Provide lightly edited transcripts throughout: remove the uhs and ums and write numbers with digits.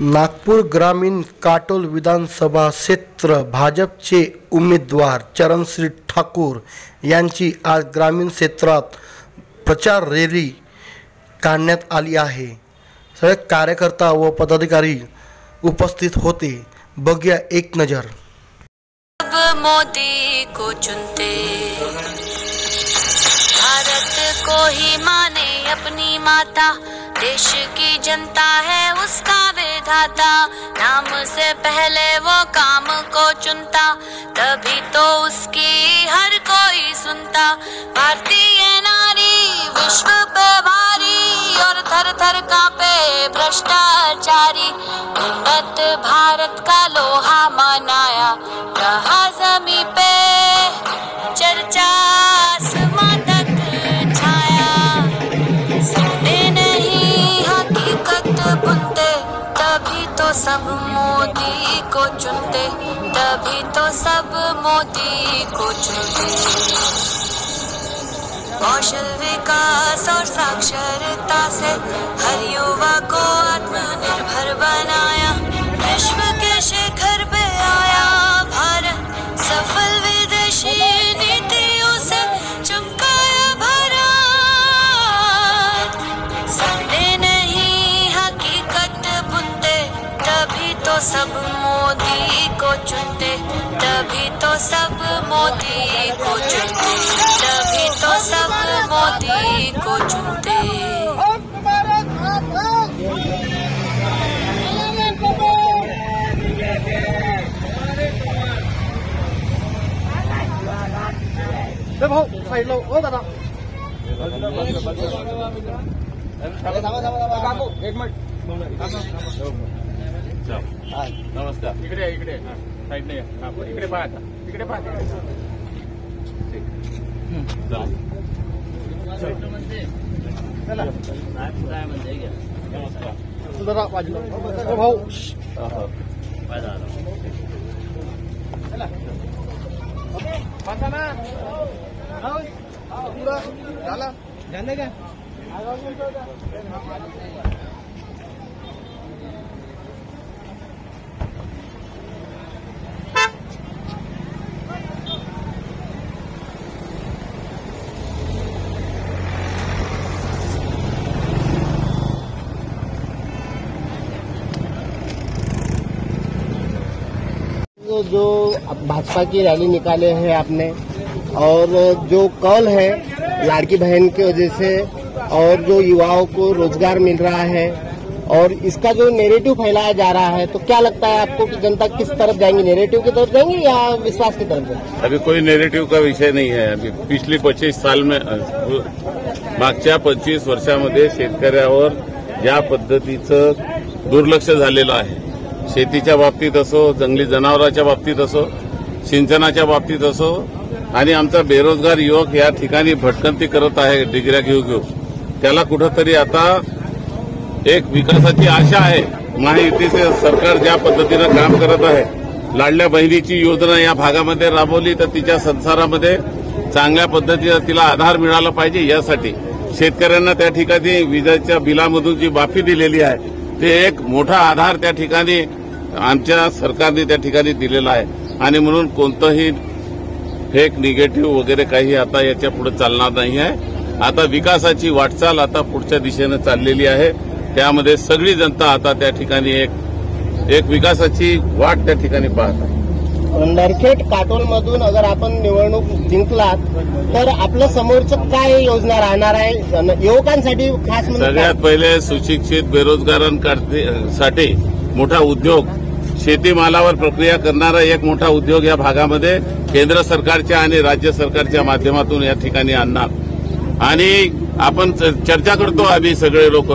नागपूर ग्रामीण काटोल विधानसभा क्षेत्र भाजपचे उमेदवार चरणश्री ठाकूर यांची आज ग्रामीण क्षेत्रात प्रचार रॅली काढण्यात आली आहे। सगळे कार्यकर्ता व पदाधिकारी उपस्थित होते। बघूया एक नजर। मोदी को चुनते, भारत को ही माने अपनी माता, देश की जनता है उसका विधाता, नाम से पहले वो काम को चुनता, तभी तो उसकी हर कोई सुनता। भारतीय नारी विश्व पे भारी और थर थर कांपे भ्रष्टाचारी, उन्नत भारत का लोहा मनाया रहा जमी पे, चर्चा आसमां तक छाया। सपने नहीं हकीकत बुनते, तभी तो सब मोदी को चुनते, तभी तो सब मोदी को चुनते। कौशल विकास और साक्षरता से हर युवा को आत्मनिर्भर बनाया, विश्व के शिखर पे आया भारत, सफल विदेशी नीतियों से चमकाया भारत। सपने नहीं हकीकत बुनते, तभी तो सब मोदी को चुनते, तभी तो सब मोदी को चुनते, तभी तो सब मोदी को चुनते। भाऊ साइड लो ओ दादा एक मिनिट। नमस्कार। इकडे साइड नाही इकडे पहा, इकडे पहा। जरा बाजूला भाऊ बसा ना। जाने का जो भाजपा की रैली निकाले हैं आपने, और जो कल है लाड़की बहन की वजह से, और जो युवाओं को रोजगार मिल रहा है, और इसका जो नैरेटिव फैलाया जा रहा है, तो क्या लगता है आपको कि जनता किस तरफ जाएंगी? नैरेटिव की तरफ जाएंगे या विश्वास की तरफ जाएंगे? अभी कोई नैरेटिव का विषय नहीं है। अभी पिछली 25 साल में, मागच्या 25 वर्षामध्ये शेतकऱ्यावर ज्या पद्धतीचं दुर्लक्ष झालेलं आहे, शेतीच्या बाबतीत असो, जंगली जनावरांच्या बाबतीत असो, सिंचनाच्या बाबतीत असो, आणि आमचा बेरोजगार युवक या ठिकाणी भटकंती करत आहे डिग्र्या घेऊ, त्याला कुठंतरी आता एक विकासाची आशा आहे। महायुतीचे सरकार ज्या पद्धतीनं काम करत आहे, लाडल्या बहिणीची योजना या भागामध्ये राबवली तर तिच्या संसारामध्ये चांगल्या पद्धतीने तिला आधार मिळाला पाहिजे, यासाठी शेतकऱ्यांना त्या ठिकाणी विजेच्या बिलामधून जी माफी दिलेली आहे, ते एक मोठा आधार त्या ठिकाणी आमच्या सरकारने त्या ठिकाणी दिलेला आहे। आणि म्हणून कोणतंही फेक निगेटिव्ह वगैरे काही आता याच्या पुढे चालणार नाही आहे। आता विकासाची वाटचाल आता पुढच्या दिशेने चाललेली आहे, त्यामध्ये सगळी जनता आता त्या ठिकाणी एक विकासाची वाट त्या ठिकाणी पाहत आहे। नरखेड काटोल मधून अगर आपण निवडणूक जिंकलात तर आपलं समोरचं काय योजना राहणार आहे युवकांसाठी? खास सगळ्यात पहिले सुशिक्षित बेरोजगारांसाठी मोठा उद्योग, शेतीमालावर प्रक्रिया करणारा एक मोठा उद्योग या भागामध्ये केंद्र सरकारच्या आणि राज्य सरकारच्या माध्यमातून या ठिकाणी आणणार। आणि आपण चर्चा करतो आम्ही सगळे लोक,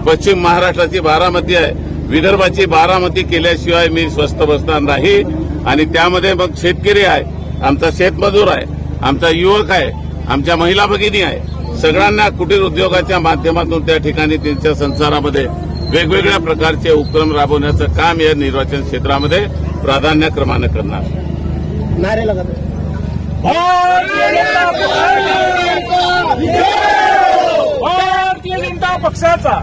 पश्चिम महाराष्ट्राची बारामती आहे, विदर्भाची बारामती केल्याशिवाय मी स्वस्थ बसणार नाही। आणि त्यामध्ये मग शेतकरी आहे, आमचा शेतमजूर आहे, आमचा युवक आहे, आमच्या महिला भगिनी आहे, सगळ्यांना कुटीर उद्योगाच्या माध्यमातून त्या ठिकाणी त्यांच्या संसारामध्ये वेगवेगळ्या प्रकारचे उपक्रम राबवण्याचं काम या निर्वाचन क्षेत्रामध्ये प्राधान्यक्रमाने करणार। नारे लगाते भारतीय जनता पक्षाचा